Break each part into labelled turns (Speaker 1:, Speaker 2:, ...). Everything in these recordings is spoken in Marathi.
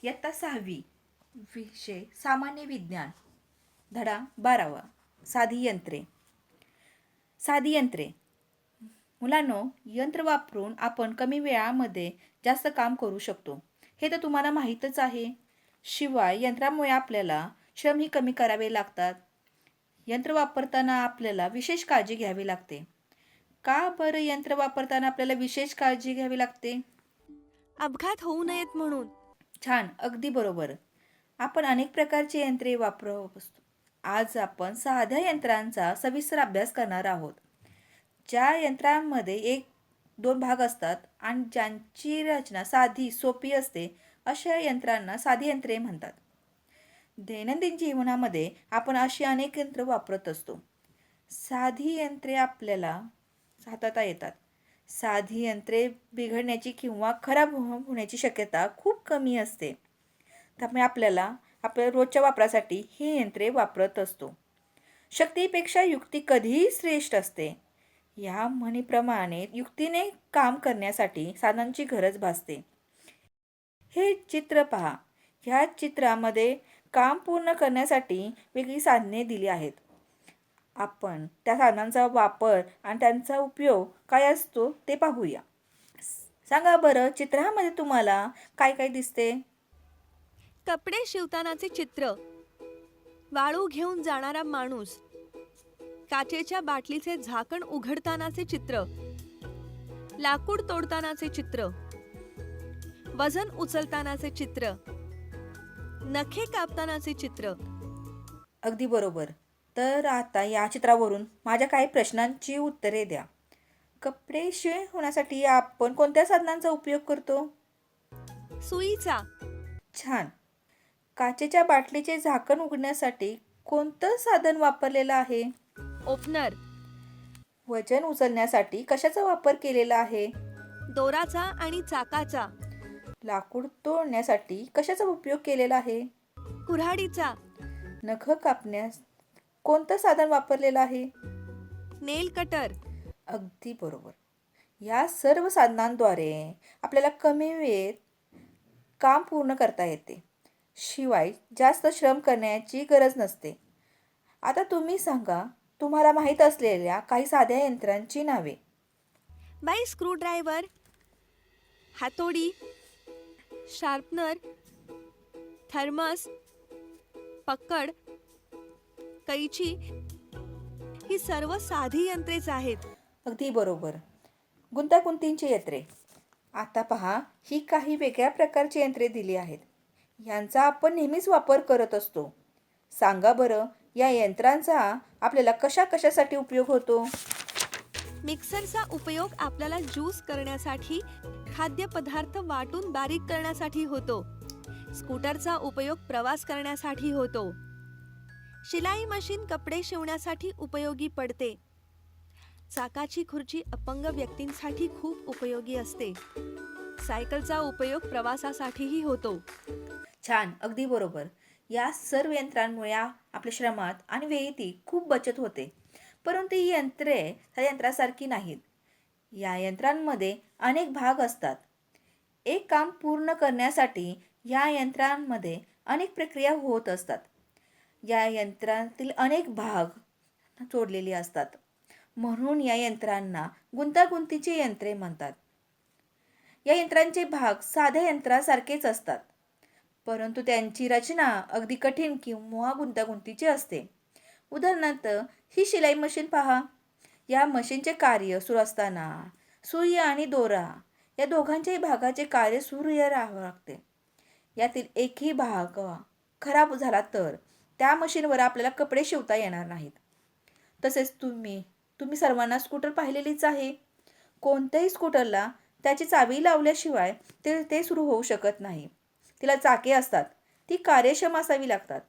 Speaker 1: इयत्ता 6वी, विषय सामान्य विज्ञान, धडा 12वा, साधी यंत्रे. साधी यंत्रे. मुलांनो, यंत्र वापरून आपण कमी वेळामध्ये जास्त काम करू शकतो, हे तर तुम्हाला माहीतच आहे. शिवाय यंत्रामुळे आपल्याला श्रमही कमी करावे लागतात. यंत्र वापरताना आपल्याला विशेष काळजी घ्यावी लागते. का बरं यंत्र वापरताना आपल्याला विशेष काळजी घ्यावी लागते?
Speaker 2: अपघात होऊ नयेत म्हणून.
Speaker 1: छान, अगदी बरोबर. आपण अनेक प्रकारची यंत्रे वापरत असतो. आज आपण साध्या यंत्रांचा सविस्तर अभ्यास करणार आहोत. ज्या यंत्रांमध्ये एक दोन भाग असतात आणि ज्यांची रचना साधी सोपी असते, अशा यंत्रांना साधी यंत्रे म्हणतात. दैनंदिन जीवनामध्ये आपण अशी अनेक यंत्र वापरत असतो. साधी यंत्रे आपल्याला हाताळता येतात. साधी यंत्रे बिघडण्याची किंवा खराब होण्याची शक्यता खूप कमी असते. त्यामुळे आपल्या रोजच्या वापरासाठी ही यंत्रे वापरत असतो. शक्तीपेक्षा युक्ती कधीही श्रेष्ठ असते. या म्हणीप्रमाणे युक्तीने काम करण्यासाठी साधनांची गरज भासते. हे चित्र पहा. ह्या चित्रामध्ये काम पूर्ण करण्यासाठी वेगळी साधने दिली आहेत. आपण त्या साधनांचा वापर आणि त्यांचा उपयोग काय असतो ते पाहूया. सांगा बरं, चित्रामध्ये तुम्हाला काय काय दिसते?
Speaker 2: कपडे शिवतानाचे चित्र, वाळू घेऊन जाणारा माणूस, काचेच्या बाटलीचे झाकण उघडतानाचे चित्र, लाकूड तोडतानाचे चित्र, वजन उचलतानाचे चित्र, नखे कापतानाचे चित्र.
Speaker 1: अगदी बरोबर. तर आता या चित्रावरून माझ्या काही प्रश्नांची उत्तरे द्या. कपडे शिवण होण्यासाठी आपण कोणत्या साधनांचा उपयोग करतो?
Speaker 2: सुईचा.
Speaker 1: छान. काचेच्या बाटलीचे झाकण उघडण्यासाठी कोणतं साधन वापरलेलं आहे?
Speaker 2: ओपनर.
Speaker 1: वजन उचलण्यासाठी कशाचा वापर केलेला आहे?
Speaker 2: दोराचा आणि चाकाचा.
Speaker 1: लाकूड तोडण्यासाठी कशाचा उपयोग केलेला आहे?
Speaker 2: कुऱ्हाडीचा.
Speaker 1: नख कापण्यास कोणतं साधन वापरलेलं आहे?
Speaker 2: नेल कटर.
Speaker 1: अगदी बरोबर. या सर्व साधनांद्वारे आपल्याला कमी वेळेत काम पूर्ण करता येते. शिवाय जास्त श्रम करण्याची गरज नसते. आता तुम्ही सांगा, तुम्हाला माहीत असलेल्या काही साध्या यंत्रांची नावे.
Speaker 2: बाई स्क्रूड्रायव्हर, हातोडी, शार्पनर, थर्मस, पकड, कैची ही सर्व साधी यंत्रेच आहेत.
Speaker 1: अगदी बरोबर. गुंतागुंतीची यंत्रे. आता पहा, ही काही वेगळ्या प्रकारची यंत्रे दिली आहेत. यांचा आपण नेहमीच वापर करत असतो. सांगा बरं, या यंत्रांचा आपल्याला कशासाठी उपयोग होतो?
Speaker 2: मिक्सरचा उपयोग आपल्याला ज्यूस करण्यासाठी, खाद्यपदार्थ वाटून बारीक करण्यासाठी होतो. स्कूटरचा उपयोग प्रवास करण्यासाठी होतो. शिलाई मशीन कपडे शिवण्यासाठी उपयोगी पडते. चाकाची खुर्ची अपंग व्यक्तींसाठी खूप उपयोगी असते. सायकलचा उपयोग प्रवासासाठीही होतो.
Speaker 1: छान, अगदी बरोबर. या सर्व यंत्रांमुळे आपल्या श्रमात आणि वेळेतही खूप बचत होते. परंतु ही यंत्रे त्या यंत्रासारखी नाहीत. या यंत्रांमध्ये अनेक भाग असतात. एक काम पूर्ण करण्यासाठी या यंत्रांमध्ये अनेक प्रक्रिया होत असतात. या यंत्रातील अनेक भाग जोडलेले असतात. म्हणून या यंत्रांना गुंतागुंतीची यंत्रे म्हणतात. या यंत्रांचे भाग साध्या यंत्रासारखेच असतात, परंतु त्यांची रचना अगदी कठीण किंवा गुंतागुंतीची असते. उदाहरणार्थ, ही शिलाई मशीन पहा. या मशीनचे कार्य सुरू असताना सुई आणि दोरा या दोघांच्याही भागाचे कार्य सुरू राहावे लागते. यातील एकही भाग खराब झाला तर त्या मशीनवर आपल्याला कपडे शिवता येणार नाहीत. तसेच तुम्ही सर्वांना स्कूटर पाहिलेलीच आहे. कोणत्याही स्कूटरला त्याची चावी लावल्याशिवाय ते सुरू होऊ शकत नाही. तिला चाके असतात, ती कार्यक्षम असावी लागतात.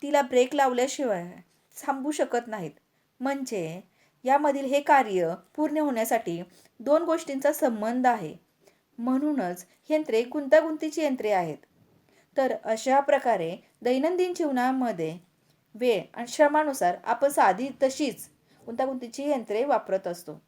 Speaker 1: तिला ब्रेक लावल्याशिवाय थांबू शकत नाहीत. म्हणजे यामधील हे कार्य पूर्ण होण्यासाठी दोन गोष्टींचा संबंध आहे. म्हणूनच यंत्रे गुंतागुंतीची यंत्रे आहेत. तर अशा प्रकारे दैनंदिन जीवनामध्ये वेळ आणि श्रमानुसार आपण साधी तशीच गुंतागुंतीची यंत्रे वापरत असतो.